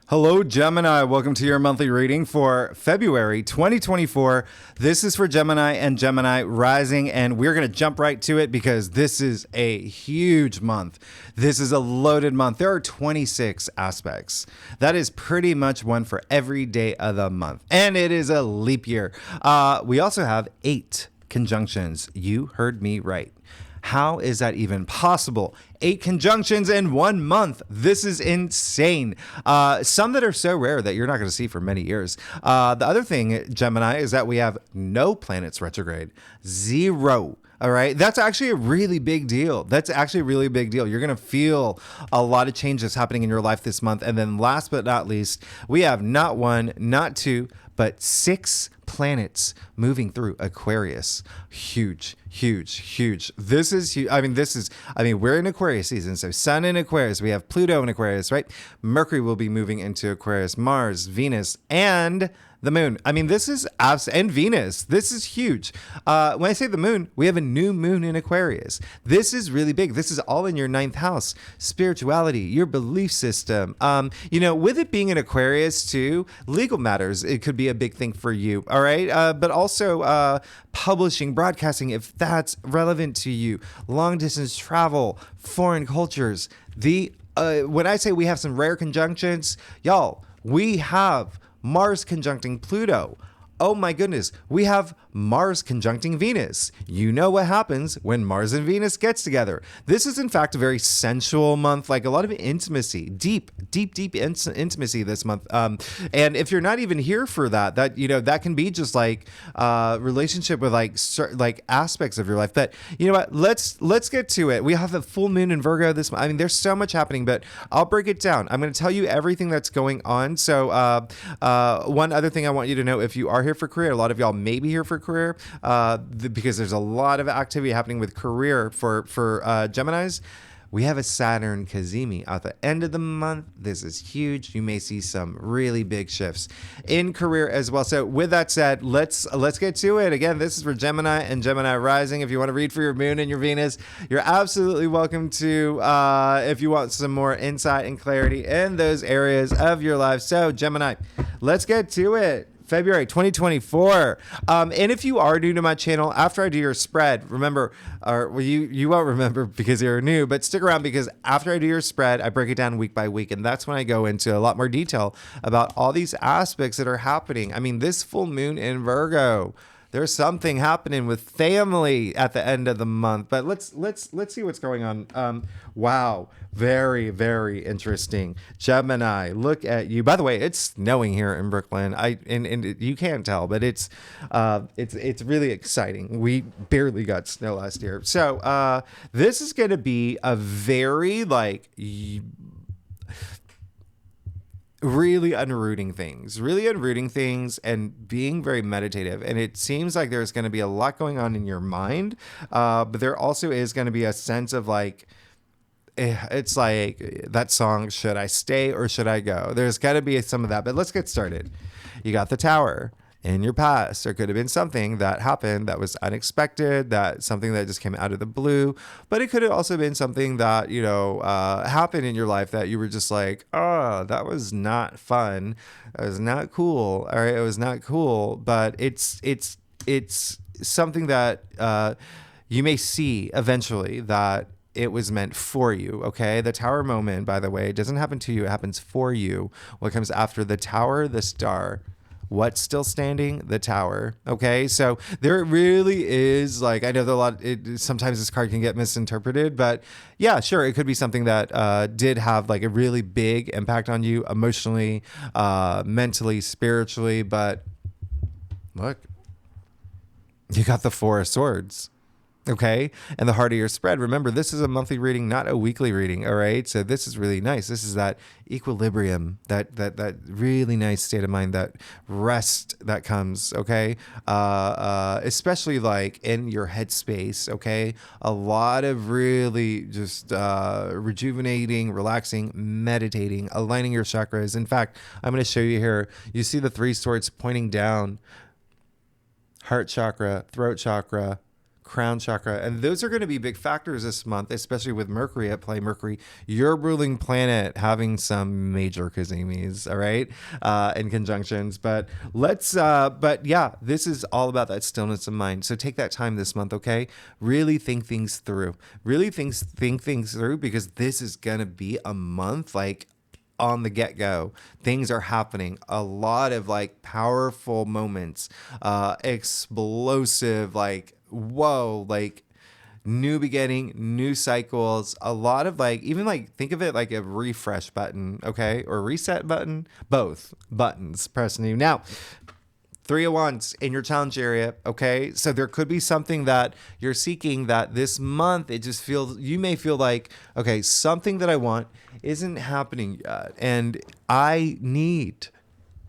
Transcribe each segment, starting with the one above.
Hello, Gemini. Welcome to your monthly reading for February 2024. This is for Gemini and Gemini rising, and we're going to jump right to it because this is a huge month. This is a loaded month. There are 26 aspects. That is pretty much one for every day of the month, and it is a leap year. We also have 8 conjunctions. You heard me right. How is that even possible? 8 conjunctions in 1 month. This is insane. Some that are so rare that you're not going to see for many years. The other thing, Gemini, is that we have no planets retrograde. 0. All right. That's actually a really big deal. You're going to feel a lot of changes happening in your life this month. And then last but not least, we have not 1, not 2, but 6 planets moving through Aquarius. Huge. This is huge. We're in Aquarius season. So Sun in Aquarius. We have Pluto in Aquarius, right? Mercury will be moving into Aquarius, Mars, Venus, and the moon. This is and Venus. This is huge. When I say the moon, we have a new moon in Aquarius. This is really big. This is all in your 9th house. Spirituality, your belief system. With it being in Aquarius too, legal matters, it could be a big thing for you. All right. But also publishing, broadcasting, if that's relevant to you. Long distance travel, foreign cultures. When I say we have some rare conjunctions, y'all, we have Mars conjuncting Pluto. Oh my goodness, we have Mars conjuncting Venus. You know what happens when Mars and Venus gets together. This is in fact a very sensual month, like a lot of intimacy, deep intimacy this month. And if you're not even here for that can be just like relationship with like aspects of your life. But you know what? Let's get to it. We have a full moon in Virgo this month. There's so much happening, but I'll break it down. I'm going to tell you everything that's going on. So one other thing I want you to know, if you are here for career, a lot of y'all may be here for career because there's a lot of activity happening with career for Geminis. We have a Saturn Cazimi at the end of the month. This is huge. You may see some really big shifts in career as well. So with that said, let's get to it. Again, this is for Gemini and Gemini rising. If you want to read for your moon and your Venus, you're absolutely welcome to if you want some more insight and clarity in those areas of your life. So Gemini, let's get to it. February 2024. And if you are new to my channel, after I do your spread, remember, you won't remember because you're new, but stick around because after I do your spread, I break it down week by week. And that's when I go into a lot more detail about all these aspects that are happening. This full moon in Virgo, there's something happening with family at the end of the month, but let's see what's going on. Wow. Very, very interesting. Gemini, look at you. By the way, it's snowing here in Brooklyn. And you can't tell, but it's really exciting. We barely got snow last year. So, this is going to be a very really unrooting things and being very meditative. And it seems like there's going to be a lot going on in your mind. But there also is going to be a sense of it's like that song, Should I Stay or Should I Go? There's got to be some of that, but let's get started. You got the Tower. In your past, there could have been something that happened that was unexpected, something that just came out of the blue, but it could have also been something that, happened in your life that you were just like, oh, that was not fun. It was not cool. All right. It was not cool, but it's something that you may see eventually that it was meant for you. Okay. The Tower moment, by the way, it doesn't happen to you. It happens for you. What comes after the Tower, the Star. What's still standing? The Tower. Okay. So there really is I know sometimes this card can get misinterpreted, but yeah, sure. It could be something that did have a really big impact on you emotionally, mentally, spiritually, but look, you got the 4 of Swords. Okay. And the heart of your spread. Remember, this is a monthly reading, not a weekly reading. All right. So this is really nice. This is that equilibrium, that really nice state of mind, that rest that comes. Okay. Especially in your headspace. Okay. A lot of really just rejuvenating, relaxing, meditating, aligning your chakras. In fact, I'm going to show you here. You see the 3 swords pointing down: heart chakra, throat chakra, crown chakra. And those are going to be big factors this month, especially with Mercury at play. Mercury, your ruling planet, having some major kazimis, all right, and conjunctions. But yeah, this is all about that stillness of mind. So take that time this month, okay? Really think things through. Really think things through, because this is going to be a month like on the get-go. Things are happening. A lot of like powerful moments, explosive, like, whoa, like new beginning, new cycles, a lot of like, even like, think of it like a refresh button, okay? Or reset button, both buttons pressing you. Now, 3 of Wands in your challenge area, okay? So there could be something that you're seeking that this month, it just feels, you may feel like, okay, something that I want isn't happening yet. And I need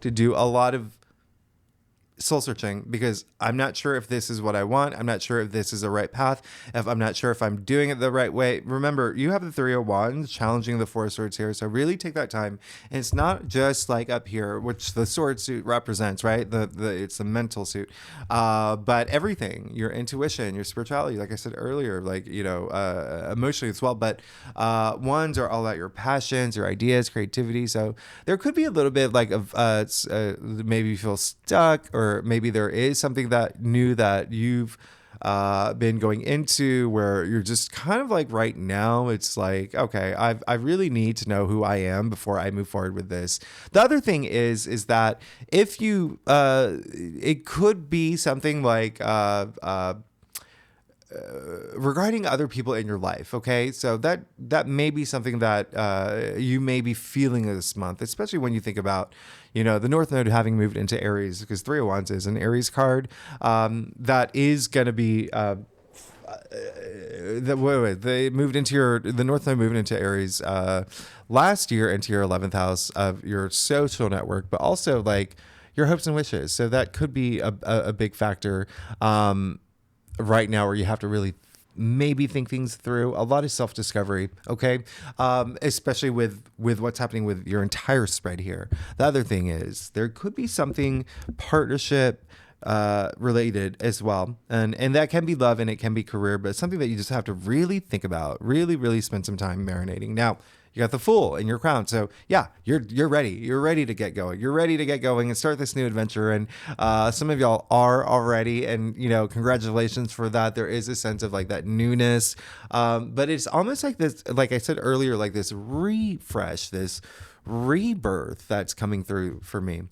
to do a lot of soul searching, because I'm not sure if this is what I want. I'm not sure if this is the right path. If I'm not sure if I'm doing it the right way. Remember, you have the 3 of Wands challenging the 4 of Swords here. So really take that time. And it's not just like up here, which the sword suit represents, right? It's the mental suit. But everything, your intuition, your spirituality, like I said earlier, like, emotionally as well. But Wands are all about your passions, your ideas, creativity. So there could be a little bit like of maybe you feel stuck, or maybe there is something that new that you've been going into where you're just kind of like right now, it's like, okay, I really need to know who I am before I move forward with this. The other thing is that if you, it could be something like, regarding other people in your life, okay? So that may be something that you may be feeling this month, especially when you think about, the North Node having moved into Aries, because 3 of Wands is an Aries card. That is going to be they moved into the North Node moved into Aries last year, into your 11th house of your social network, but also like your hopes and wishes. So that could be a big factor right now, where you have to really maybe think things through. A lot of self-discovery, okay? Especially with what's happening with your entire spread here. The other thing is there could be something partnership related as well. And that can be love and it can be career, but it's something that you just have to really think about, really, really spend some time marinating. Now, you got the Fool in your crown. So yeah, you're ready. You're ready to get going. You're ready to get going and start this new adventure. And some of y'all are already, and congratulations for that. There is a sense of like that newness. But it's almost like this, like I said earlier, like this refresh, this rebirth that's coming through for me.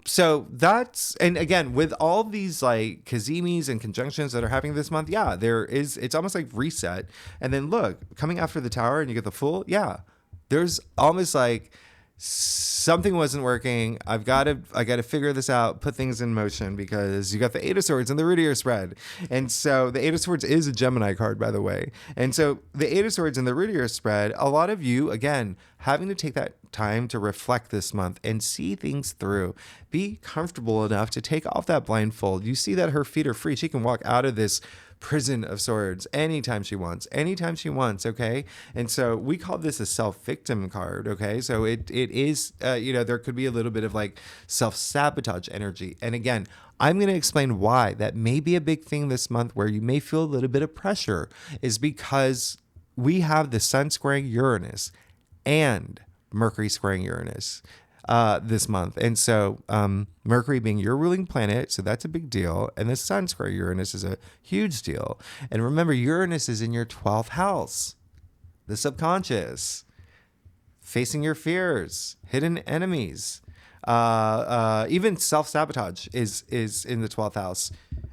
So that's, and again, with all these like kazimis and conjunctions that are happening this month, yeah, it's almost like reset. And then look, coming after the Tower and you get the Fool, yeah, there's almost like something wasn't working. I got to figure this out, put things in motion, because you got the 8 of Swords and the root of your spread. And so the 8 of Swords is a Gemini card, by the way. And so the 8 of Swords and the root of your spread, a lot of you, again, having to take that time to reflect this month and see things through. Be comfortable enough to take off that blindfold. You see that her feet are free. She can walk out of this prison of swords anytime she wants, okay? And so we call this a self-victim card, okay? So it is, there could be a little bit of like self-sabotage energy. And again, I'm going to explain why that may be a big thing this month, where you may feel a little bit of pressure, is because we have the Sun squaring Uranus and Mercury squaring Uranus this month. And so Mercury being your ruling planet, so that's a big deal. And the Sun square Uranus is a huge deal. And remember, Uranus is in your 12th house, the subconscious, facing your fears, hidden enemies, even self-sabotage is in the 12th house.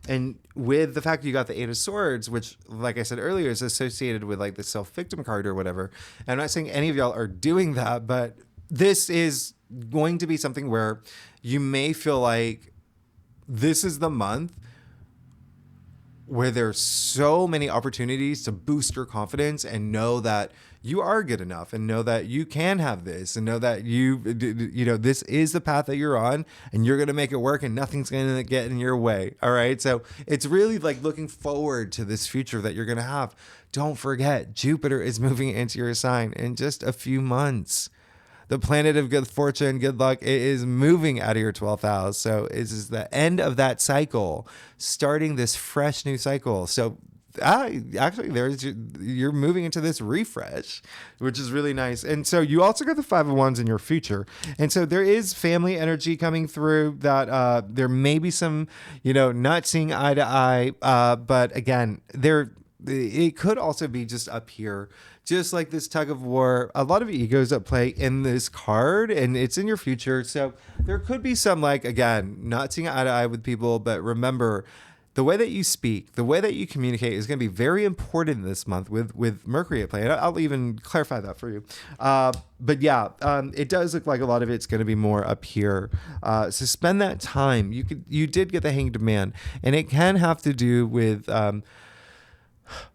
And with the fact you got the 8 of Swords, which, like I said earlier, is associated with like the self-victim card or whatever. And I'm not saying any of y'all are doing that, but this is going to be something where you may feel like this is the month where there's so many opportunities to boost your confidence and know that you are good enough, and know that you can have this, and know that this is the path that you're on, and you're going to make it work, and nothing's going to get in your way. All right. So it's really like looking forward to this future that you're going to have. Don't forget, Jupiter is moving into your sign in just a few months. the planet of good fortune, good luck, it is moving out of your 12th house. So it is the end of that cycle, starting this fresh new cycle. So actually, you're moving into this refresh, which is really nice. And so you also got the 5 of Wands in your future. And so there is family energy coming through that there may be some, not seeing eye to eye. But again, it could also be just up here, just like this tug of war. A lot of egos at play in this card, and it's in your future. So there could be some, like, again, not seeing eye to eye with people, but remember, the way that you speak, the way that you communicate is going to be very important this month with Mercury at play. And I'll even clarify that for you. But yeah, it does look like a lot of it's going to be more up here. So spend that time. You did get the Hanged Man, and it can have to do with...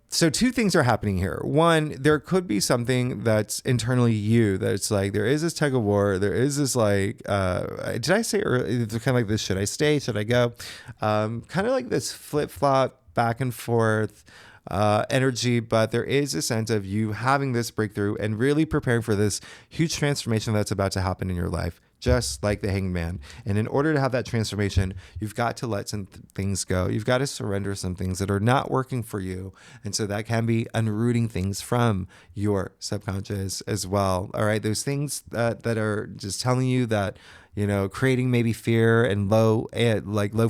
So 2 things are happening here. One, there could be something that's internally you, that it's like, there is this tug of war. There is this, like, did I say earlier, it's kind of like this, should I stay? Should I go? Kind of like this flip-flop back and forth energy, but there is a sense of you having this breakthrough and really preparing for this huge transformation that's about to happen in your life, just like the Hanged Man. And in order to have that transformation, you've got to let some things go. You've got to surrender some things that are not working for you. And so that can be unrooting things from your subconscious as well. All right. Those things that are just telling you that, creating maybe fear and low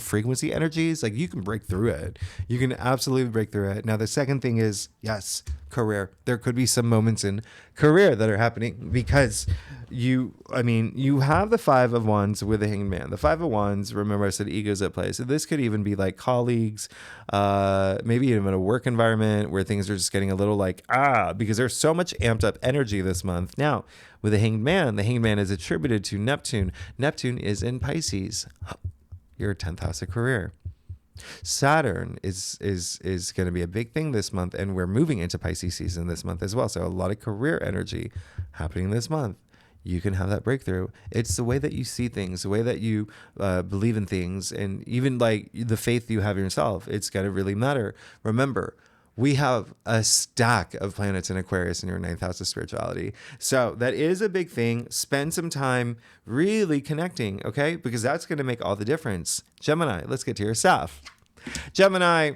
frequency energies, like, you can break through it. You can absolutely break through it. Now, the second thing is, yes, career. There could be some moments in career that are happening because you have the 5 of Wands with the Hanged Man. The 5 of Wands, remember I said egos at play. So this could even be like colleagues, maybe even a work environment where things are just getting a little like, because there's so much amped up energy this month. Now, with the Hanged Man is attributed to Neptune. Neptune is in Pisces. Your 10th house of career. Saturn is going to be a big thing this month, and we're moving into Pisces season this month as well. So a lot of career energy happening this month. You can have that breakthrough. It's the way that you see things, the way that you believe in things, and even like the faith you have in yourself. It's going to really matter. Remember, we have a stack of planets in Aquarius in your 9th house of spirituality. So that is a big thing. Spend some time really connecting, okay? Because that's going to make all the difference. Gemini, let's get to your stuff. Gemini,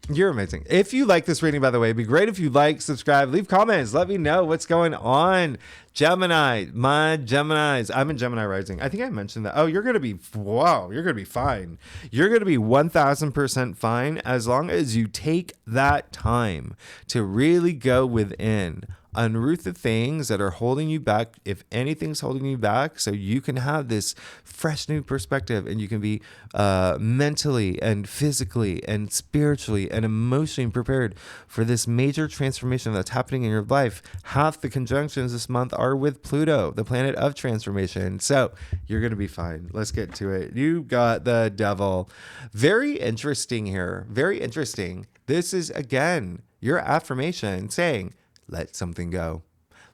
you're amazing. If you like this reading, by the way, it'd be great if you like, subscribe, leave comments. Let me know what's going on. Gemini, my Geminis. I'm in Gemini rising. I think I mentioned that. Oh, you're going to be fine. You're going to be 1000% fine as long as you take that time to really go within. Unroot the things that are holding you back, if anything's holding you back, so you can have this fresh new perspective, and you can be mentally and physically and spiritually and emotionally prepared for this major transformation that's happening in your life. Half the conjunctions this month are with Pluto, the planet of transformation. So you're going to be fine. Let's get to it. You got the Devil. Very interesting here. Very interesting. This is, again, your affirmation saying, let something go.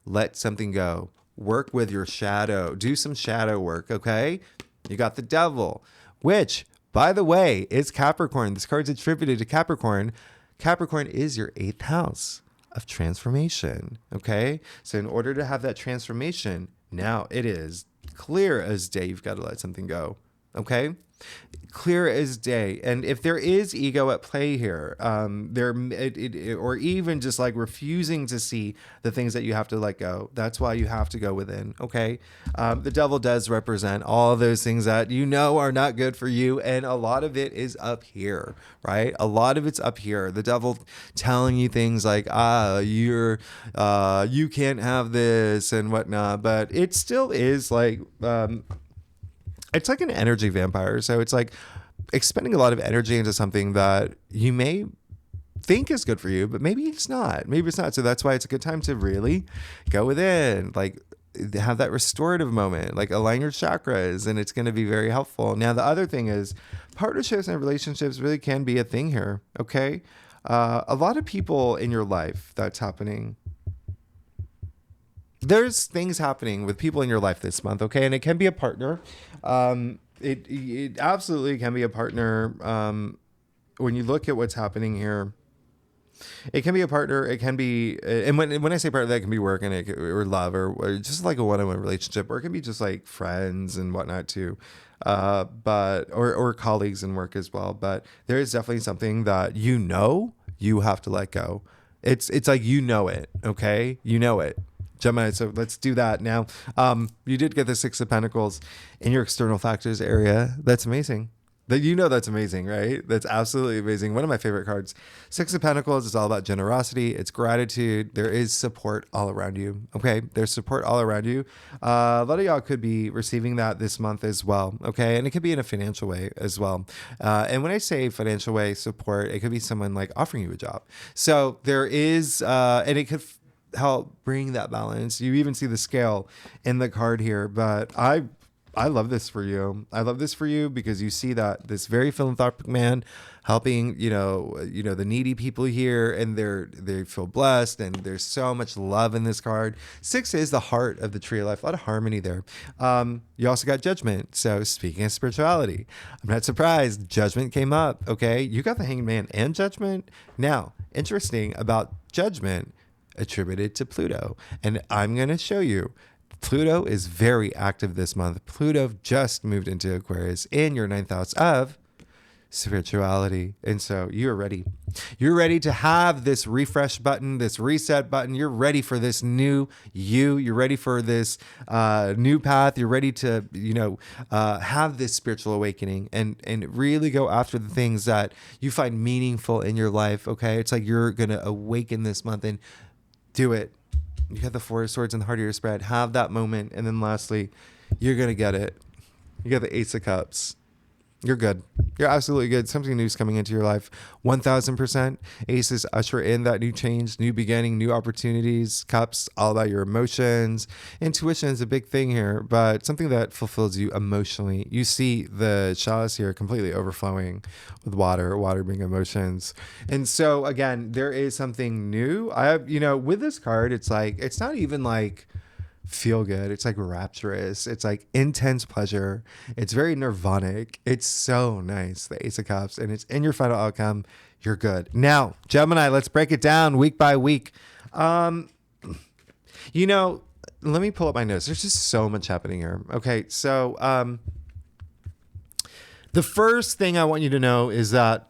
Let something go. Work with your shadow. Do some shadow work, okay? You got the Devil, which, by the way, is Capricorn. This card's attributed to Capricorn. Capricorn is your 8th house of transformation, okay? So in order to have that transformation, now it is clear as day you've got to let something go, okay? Clear as day. And if there is ego at play here, or even just like refusing to see the things that you have to let go, that's why you have to go within. Okay. The Devil does represent all of those things that are not good for you. And a lot of it is up here, right? A lot of it's up here. The Devil telling you things like, you can't have this and whatnot, but it still is like, it's like an energy vampire. So it's like expending a lot of energy into something that you may think is good for you, but maybe it's not. Maybe it's not. So that's why it's a good time to really go within, like have that restorative moment, like align your chakras, and it's going to be very helpful. Now, the other thing is partnerships and relationships really can be a thing here. Okay. A lot of people in your life that's happening. There's things happening with people in your life this month, okay? And it can be a partner. It absolutely can be a partner. When you look at what's happening here, it can be a partner. It can be, and when I say partner, that can be work and or love or just like a one-on-one relationship, or it can be just like friends and whatnot too. But or colleagues in work as well. But there is definitely something that you have to let go. It's like it, okay? You know it. Gemini, so let's do that now. You did get the Six of Pentacles in your external factors area. That's amazing. That's amazing, right? That's absolutely amazing. One of my favorite cards. Six of Pentacles is all about generosity. It's gratitude. There is support all around you. Okay, there's support all around you. A lot of y'all could be receiving that this month as well. Okay, and it could be in a financial way as well. And when I say financial way support, it could be someone like offering you a job. So there is, and it could help bring that balance. You even see the scale in the card here, but I love this for you. I love this for you because you see that this very philanthropic man helping, the needy people here, and they feel blessed, and there's so much love in this card. 6 is the heart of the tree of life, a lot of harmony there. You also got Judgment. So speaking of spirituality, I'm not surprised. Judgment came up. Okay. You got the Hanged Man and Judgment. Now, interesting about Judgment attributed to Pluto. And I'm going to show you. Pluto is very active this month. Pluto just moved into Aquarius in your 9th house of spirituality. And so you're ready. You're ready to have this refresh button, this reset button. You're ready for this new you. You're ready for this new path. You're ready to, have this spiritual awakening and really go after the things that you find meaningful in your life. Okay. It's like you're going to awaken this month and do it. You got the 4 of Swords in the heart of your spread. Have that moment. And then lastly, you're going to get it. You got the Ace of Cups. You're good. You're absolutely good. Something new is coming into your life. 1000%. Aces usher in that new change, new beginning, new opportunities. Cups, all about your emotions. Intuition is a big thing here, but something that fulfills you emotionally. You see the chalice here completely overflowing with water being emotions. And so again, there is something new. With this card, it's not even like feel good. It's like rapturous. It's like intense pleasure. It's very nirvanic. It's so nice. The Ace of Cups, and it's in your final outcome. You're good. Now, Gemini, let's break it down week by week. Let me pull up my notes. There's just so much happening here. Okay. So, the first thing I want you to know is that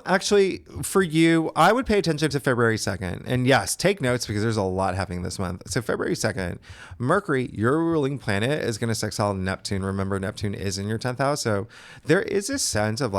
actually, for you, I would pay attention to February 2nd. And yes, take notes because there's a lot happening this month. So February 2nd, Mercury, your ruling planet, is going to sextile Neptune. Remember, Neptune is in your 10th house. So there is a sense of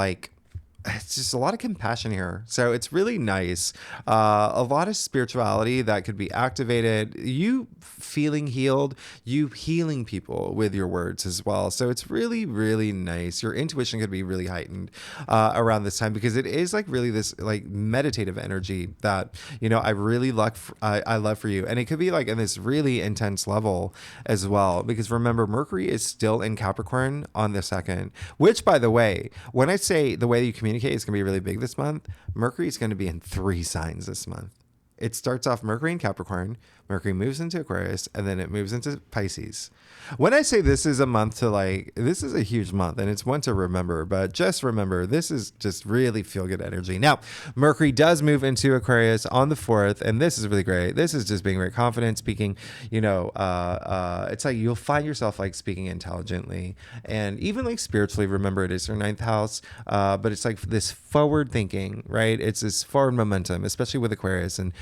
it's just a lot of compassion here. So it's really nice. A lot of spirituality that could be activated. You feeling healed, you healing people with your words as well. So it's really, really nice. Your intuition could be really heightened around this time because it is really this meditative energy that, I really I love for you. And it could be in this really intense level as well. Because remember, Mercury is still in Capricorn on the 2nd, which, by the way, when I say the way that you communicate is going to be really big this month, Mercury is going to be in 3 signs this month. It starts off Mercury in Capricorn, Mercury moves into Aquarius, and then it moves into Pisces. When I say this is a month to this is a huge month, and it's one to remember, but just remember, this is just really feel good energy. Now, Mercury does move into Aquarius on the 4th, and this is really great. This is just being very confident, speaking, it's like you'll find yourself speaking intelligently and even spiritually. Remember, it is your 9th house, but it's this forward thinking, right? It's this forward momentum, especially with Aquarius, and,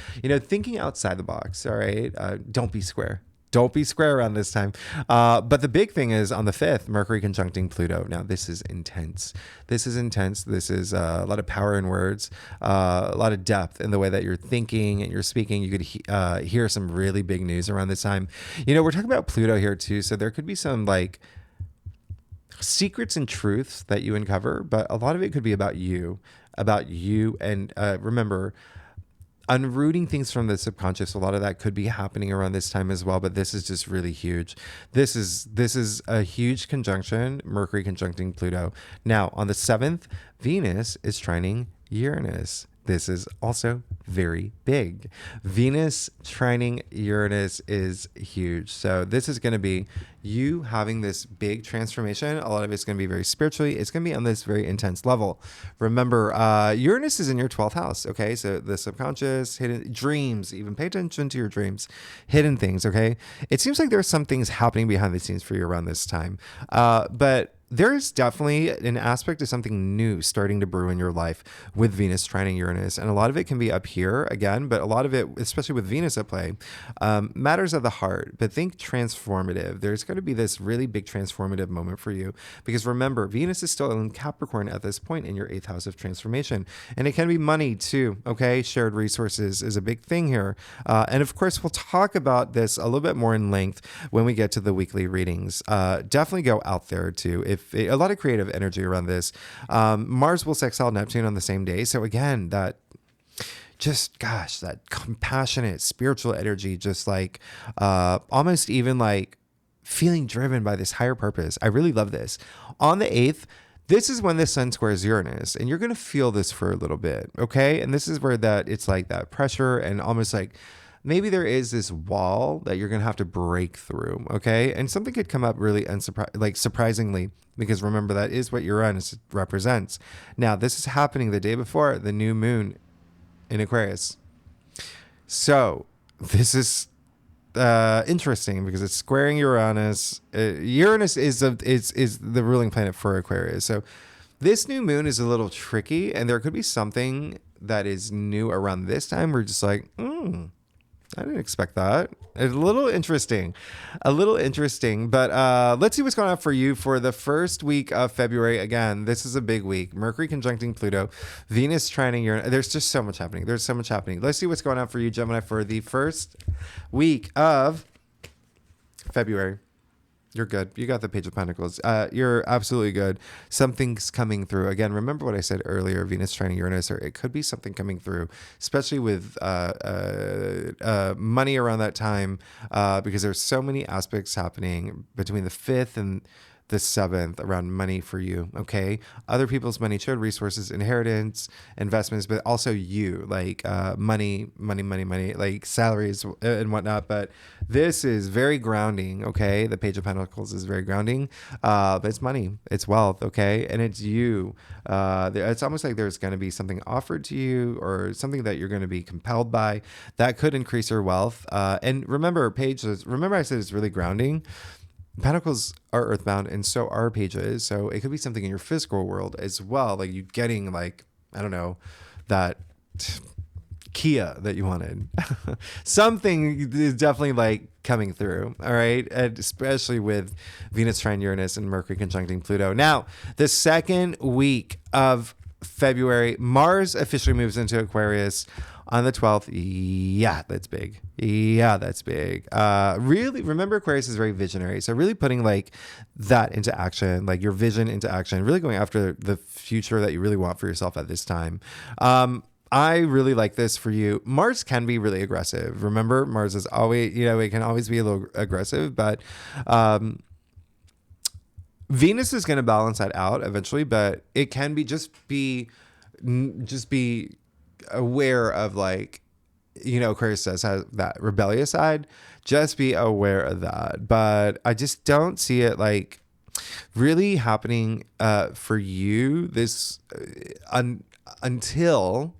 thinking outside the box. All right. Don't be square. Don't be square around this time. But the big thing is on the 5th, Mercury conjuncting Pluto. Now, this is intense. This is intense. This is a lot of power in words, a lot of depth in the way that you're thinking and you're speaking. You could hear some really big news around this time. We're talking about Pluto here too. So there could be some secrets and truths that you uncover, but a lot of it could be about you. And remember, unrooting things from the subconscious, a lot of that could be happening around this time as well, but this is just really huge. This is a huge conjunction, Mercury conjuncting Pluto. Now, on the 7th, Venus is trining Uranus. This is also very big. Venus trining Uranus is huge. So this is going to be you having this big transformation. A lot of it's going to be very spiritually. It's going to be on this very intense level. Remember, Uranus is in your 12th house. Okay. So the subconscious, hidden dreams, even pay attention to your dreams, hidden things. Okay. It seems like there's some things happening behind the scenes for you around this time. But there's definitely an aspect of something new starting to brew in your life with Venus trining Uranus. And a lot of it can be up here again, but a lot of it, especially with Venus at play, matters of the heart. But think transformative. There's going to be this really big transformative moment for you because remember, Venus is still in Capricorn at this point in your 8th house of transformation. And it can be money too. Okay. Shared resources is a big thing here. And of course, we'll talk about this a little bit more in length when we get to the weekly readings. Definitely go out there too. A lot of creative energy around this. Mars will sextile Neptune on the same day. So again, that compassionate spiritual energy, just like almost even like feeling driven by this higher purpose. I really love this. On the 8th, this is when the sun squares Uranus, and you're going to feel this for a little bit. Okay. And this is where it's like that pressure and almost like, maybe there is this wall that you're going to have to break through, okay? And something could come up really surprisingly, because remember, that is what Uranus represents. Now, this is happening the day before the new moon in Aquarius. So this is interesting because it's squaring Uranus. Uranus is the ruling planet for Aquarius. So this new moon is a little tricky, and there could be something that is new around this time. We're just like, I didn't expect that. It's a little interesting, but let's see what's going on for you for the first week of February. Again, this is a big week. Mercury conjuncting Pluto, Venus trining Uranus. There's just so much happening. Let's see what's going on for you, Gemini, for the first week of February. You're good. You got the Page of Pentacles. You're absolutely good. Something's coming through. Again, remember what I said earlier, Venus trining Uranus, or it could be something coming through, especially with money around that time, because there's so many aspects happening between the 5th and the 7th around money for you. Okay. Other people's money, shared resources, inheritance, investments, but also you, like money, like salaries and whatnot. But this is very grounding. Okay. The Page of Pentacles is very grounding. But it's money, it's wealth. Okay. And it's you. It's almost like there's going to be something offered to you or something that you're going to be compelled by that could increase your wealth. And remember, I said it's really grounding. Pentacles are earthbound, and so are pages. So it could be something in your physical world as well, like you getting like, I don't know, that Kia that you wanted. Something is definitely like coming through. All right. And especially with Venus trine Uranus and Mercury conjuncting Pluto. Now, the second week of February, Mars officially moves into Aquarius on the 12th. Yeah, that's big. Really, remember, Aquarius is very visionary. So really putting like that into action, like your vision into action, really going after the future that you really want for yourself at this time. I really like this for you. Mars can be really aggressive. Remember, Mars is always, it can always be a little aggressive, but Venus is going to balance that out eventually, but it can be just be aware of, like, Aquarius has that rebellious side. Just be aware of that. But I just don't see it like really happening for you this until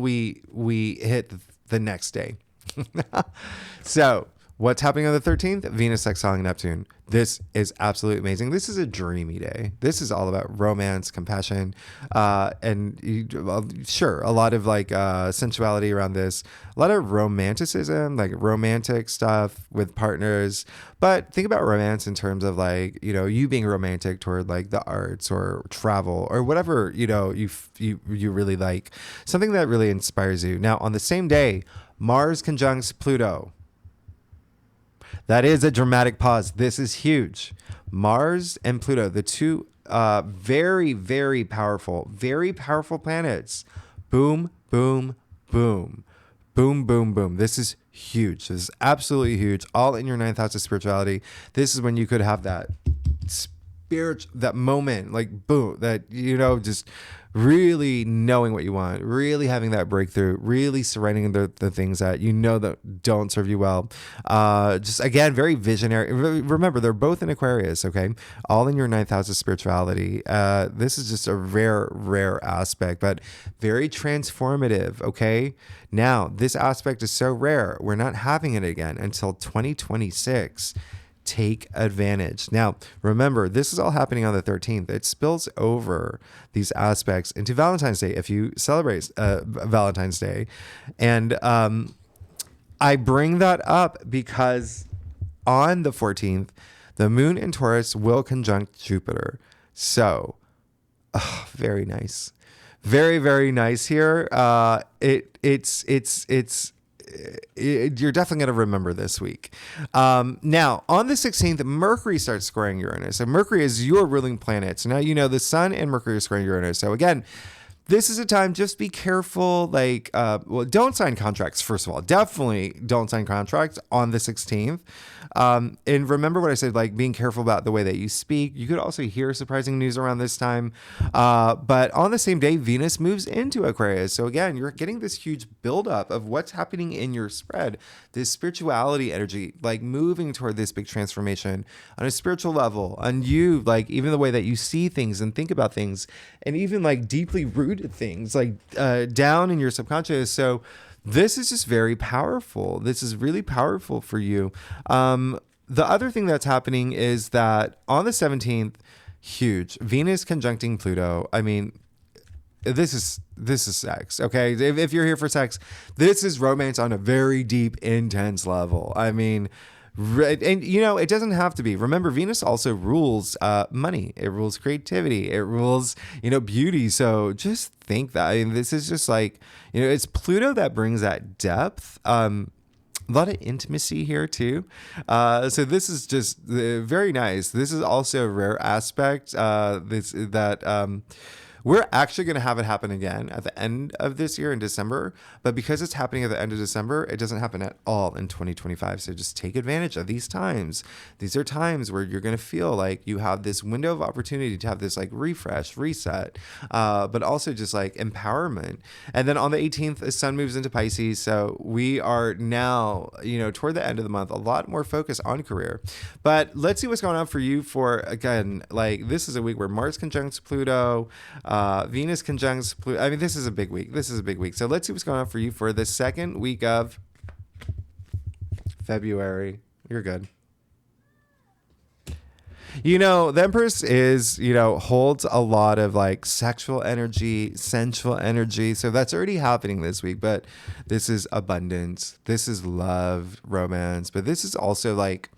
we hit the next day. So what's happening on the 13th? Venus sextiling Neptune. This is absolutely amazing. This is a dreamy day. This is all about romance, compassion, and sure, a lot of like sensuality around this, a lot of romanticism, like romantic stuff with partners. But think about romance in terms of like, you being romantic toward like the arts or travel or whatever, you really like, something that really inspires you. Now, on the same day, Mars conjuncts Pluto. That is a dramatic pause. This is huge. Mars and Pluto, the two very, very powerful planets. Boom, boom, boom. Boom, boom, boom. This is huge. This is absolutely huge. All in your 9th house of spirituality. This is when you could have that that moment, like boom, that, you know, just really knowing what you want, really having that breakthrough, really surrendering the things that you know that don't serve you well. Just again, very visionary. Remember, they're both in Aquarius, okay? All in your ninth house of spirituality. This is just a rare aspect, but very transformative, okay? Now, this aspect is so rare, we're not having it again until 2026. Take advantage. Now, remember, this is all happening on the 13th. It spills over these aspects into Valentine's Day if you celebrate Valentine's Day. And I bring that up because on the 14th, the moon in Taurus will conjunct Jupiter. So, very nice. Very, very nice here. You're definitely going to remember this week. Now, on the 16th, Mercury starts squaring Uranus. And Mercury is your ruling planet. So now you know the Sun and Mercury are squaring Uranus. So again, this is a time, just be careful. Like, don't sign contracts, first of all. Definitely don't sign contracts on the 16th. And remember what I said, like being careful about the way that you speak. You could also hear surprising news around this time. But on the same day, Venus moves into Aquarius. So again, you're getting this huge buildup of what's happening in your spread, this spirituality energy, like moving toward this big transformation on a spiritual level, on you, like even the way that you see things and think about things, and even like deeply rooted things, like down in your subconscious. So this is just very powerful. This is really powerful for you. The other thing that's happening is that on the 17th, huge Venus conjuncting Pluto. I mean, this is sex. Okay. If you're here for sex, this is romance on a very deep, intense level. I mean, and you know, it doesn't have to be. Remember, Venus also rules money. It rules creativity. It rules, you know, beauty. So just think that. I mean, this is just like, you know, it's Pluto that brings that depth. A lot of intimacy here too. So this is just very nice. This is also a rare aspect. We're actually going to have it happen again at the end of this year in December. But because it's happening at the end of December, it doesn't happen at all in 2025. So just take advantage of these times. These are times where you're going to feel like you have this window of opportunity to have this like refresh, reset, but also just like empowerment. And then on the 18th, the sun moves into Pisces. So we are now, you know, toward the end of the month, a lot more focus on career. But let's see what's going on for you for, again, like this is a week where Mars conjuncts Pluto, Venus conjuncts Pluto. I mean, this is a big week. So let's see what's going on for you for the second week of February. You're good. You know, the Empress is, you know, holds a lot of like sexual energy, sensual energy. So that's already happening this week. But this is abundance. This is love, romance. But this is also like,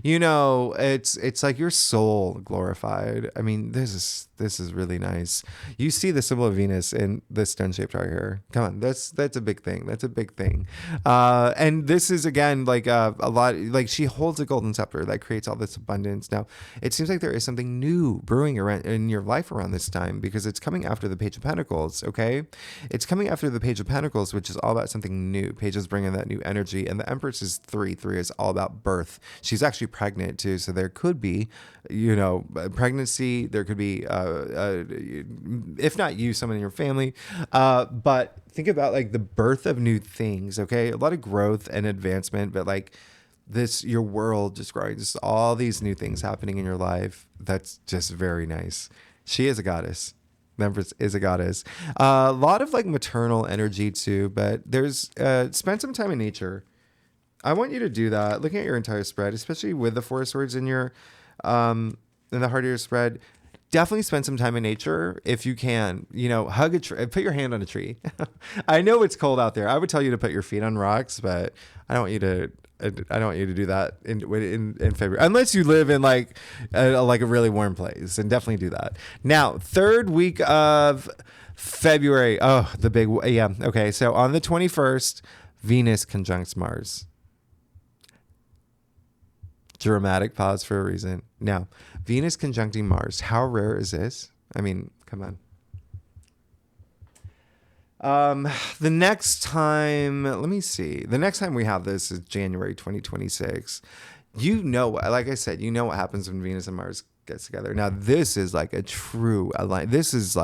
you know, it's like your soul glorified. I mean, this is really nice. You see the symbol of Venus in this stone-shaped right here. Come on, that's a big thing. That's a big thing. And this is again like a lot. Like she holds a golden scepter that creates all this abundance. Now, it seems like there is something new brewing around in your life around this time because it's coming after the Page of Pentacles. Okay, it's coming after the Page of Pentacles, which is all about something new. Pages bring in that new energy, and the Empress is 3. 3 is all about birth. She's actually pregnant too, so there could be, you know, pregnancy. There could be, if not you, someone in your family. But think about like the birth of new things. Okay, a lot of growth and advancement, but like this, your world just growing, just all these new things happening in your life. That's just very nice. She is a goddess. The Empress is a goddess. A lot of like maternal energy too, but there's spend some time in nature. I want you to do that. Looking at your entire spread, especially with the 4 swords in your in the heart of your spread, definitely spend some time in nature if you can. You know, hug a tree, put your hand on a tree. I know it's cold out there. I would tell you to put your feet on rocks, but I don't want you to do that in February, unless you live in like a really warm place, and definitely do that. Now, third week of February. Oh, the big, yeah. Okay. So on the 21st, Venus conjuncts Mars. Dramatic pause for a reason. Now, Venus conjuncting Mars. How rare is this? I mean, come on. The next time, let me see. The next time we have this is January 2026. You know, like I said, you know what happens when Venus and Mars gets together. Now, this is like a true align. This is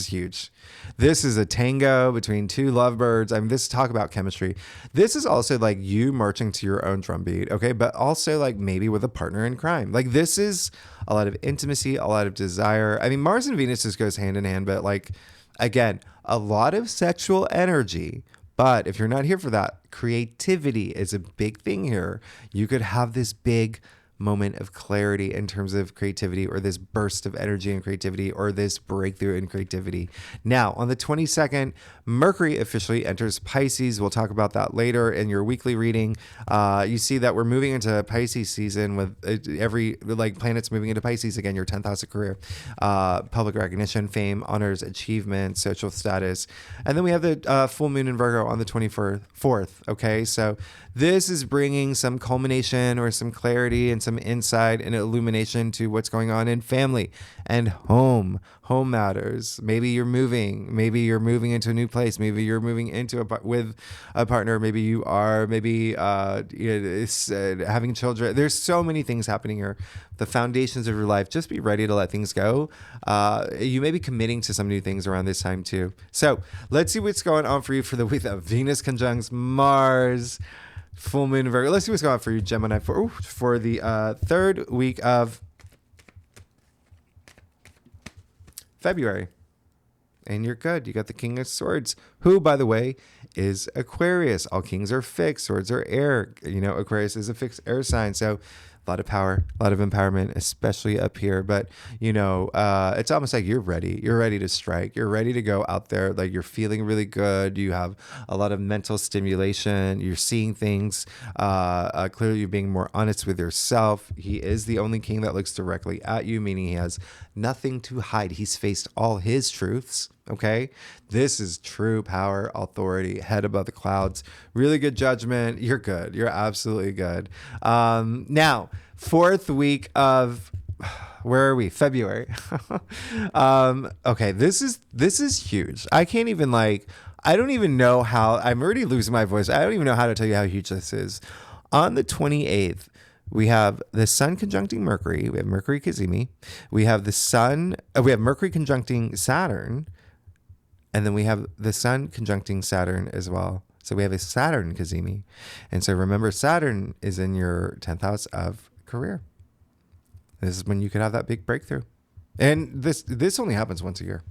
huge. This is a tango between two lovebirds. I mean, this talk about chemistry. This is also like you marching to your own drumbeat, okay? But also like maybe with a partner in crime. Like this is a lot of intimacy, a lot of desire. I mean, Mars and Venus just goes hand in hand, but like, again, a lot of sexual energy. But if you're not here for that, creativity is a big thing here. You could have this big moment of clarity in terms of creativity, or this burst of energy and creativity, or this breakthrough in creativity. Now, on the 22nd, Mercury officially enters Pisces. We'll talk about that later in your weekly reading. You see that we're moving into Pisces season with every like planets moving into Pisces again, your 10th house of career, public recognition, fame, honors, achievement, social status. And then we have the full moon in Virgo on the 24th. Okay. So this is bringing some culmination or some clarity and some insight and illumination to what's going on in family and home matters. Maybe you're moving into a new place. Maybe you're moving into with a partner. Maybe you are, having children. There's so many things happening here. The foundations of your life, just be ready to let things go. You may be committing to some new things around this time too. So let's see what's going on for you for the week of Venus conjuncts Mars, full moon in Virgo. Let's see what's going on for you, Gemini, for the third week of February. And you're good. You got the King of Swords, who, by the way, is Aquarius. All kings are fixed. Swords are air. Aquarius is a fixed air sign. So a lot of power, a lot of empowerment, especially up here. But, it's almost like you're ready. You're ready to strike. You're ready to go out there. Like you're feeling really good. You have a lot of mental stimulation. You're seeing things. Clearly, you're being more honest with yourself. He is the only king that looks directly at you, meaning he has nothing to hide. He's faced all his truths. Okay. This is true power, authority, head above the clouds, really good judgment. You're good. You're absolutely good. Now, fourth week of, where are we? February. Okay. This is huge. I can't even I don't even know how. I'm already losing my voice. I don't even know how to tell you how huge this is. On the 28th, we have the Sun conjuncting Mercury. We have Mercury Cazimi. We have the Sun. We have Mercury conjuncting Saturn. And then we have the Sun conjuncting Saturn as well. So we have a Saturn Cazimi. And so remember, Saturn is in your 10th house of career. This is when you could have that big breakthrough. And this only happens once a year.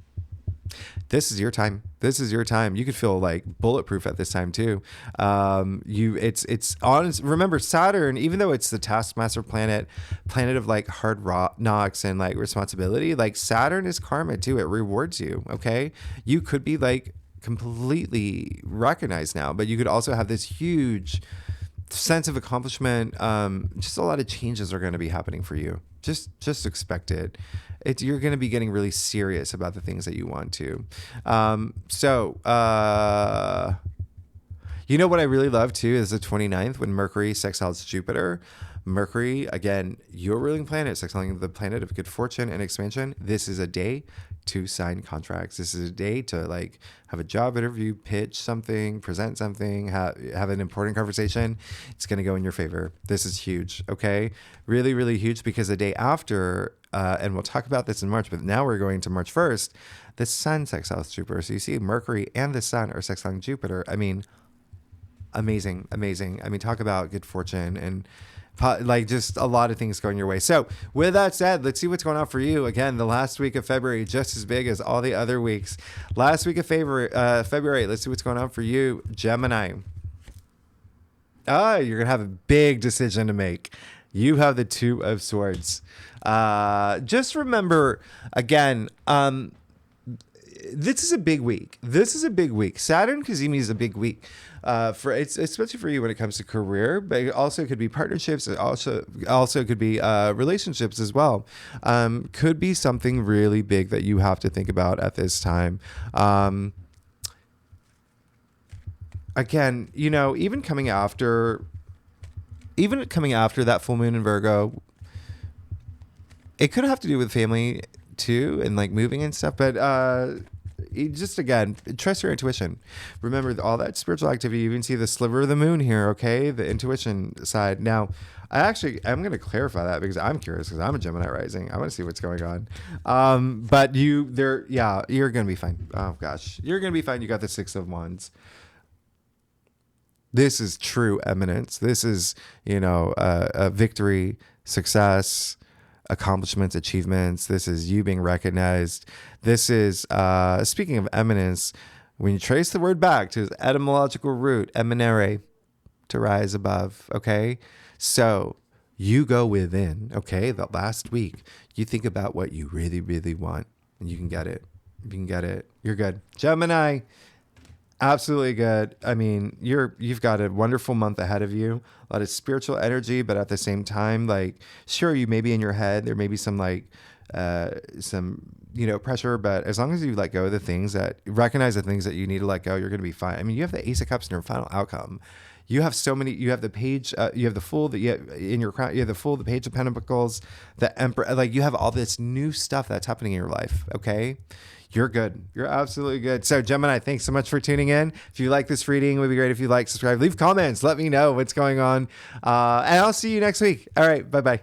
This is your time. This is your time. You could feel like bulletproof at this time too. It's honest. Remember, Saturn, even though it's the taskmaster planet of like hard knocks and like responsibility, like Saturn is karma too. It rewards you. Okay. You could be like completely recognized now, but you could also have this huge sense of accomplishment. Just a lot of changes are going to be happening for you. Just expect it. You're going to be getting really serious about the things that you want to. What I really love too is the 29th when Mercury sextiles Jupiter. Mercury, again, your ruling planet, sextiling the planet of good fortune and expansion. This is a day to sign contracts. This is a day to have a job interview, pitch something, present something, have an important conversation. It's going to go in your favor. This is huge. Okay. Really, really huge, because the day after, and we'll talk about this in March, but now we're going to March 1st, the Sun sextiles Jupiter. So you see Mercury and the Sun are sextiling Jupiter. I mean, amazing. I mean, talk about good fortune and just a lot of things going your way. So with that said, let's see what's going on for you. Again, the last week of February, just as big as all the other weeks. Last week of February, let's see what's going on for you, Gemini. You're going to have a big decision to make. You have the Two of Swords. Just remember, again, this is a big week. Saturn Cazimi is a big week. Especially for you when it comes to career, but it also could be partnerships. It also could be relationships as well. Could be something really big that you have to think about at this time. Again, even coming after that full moon in Virgo, it could have to do with family too and moving and stuff. But just again, trust your intuition. Remember all that spiritual activity. You even see the sliver of the moon here, okay? The intuition side. Now, I'm going to clarify that because I'm curious because I'm a Gemini rising. I want to see what's going on. But you're going to be fine. Oh gosh, you're going to be fine. You got the Six of Wands. This is true eminence. This is, a victory, success, accomplishments, achievements. This is you being recognized. This is, speaking of eminence, when you trace the word back to its etymological root, eminere, to rise above, okay? So you go within, okay? The last week, you think about what you really, really want, and you can get it. You can get it. You're good. Gemini, absolutely good. I mean, you've got a wonderful month ahead of you. A lot of spiritual energy, but at the same time, like, sure, you may be in your head. There may be some pressure, but as long as you let go of the things recognize the things that you need to let go, you're going to be fine. I mean, you have the Ace of Cups in your final outcome. You have so many. You have the Page. You have the Fool. That you have in your crown. You have the Fool, the Page of Pentacles, the Emperor. Like, you have all this new stuff that's happening in your life. Okay. You're good. You're absolutely good. So Gemini, thanks so much for tuning in. If you like this reading, it would be great if you like, subscribe, leave comments, let me know what's going on. And I'll see you next week. All right. Bye-bye.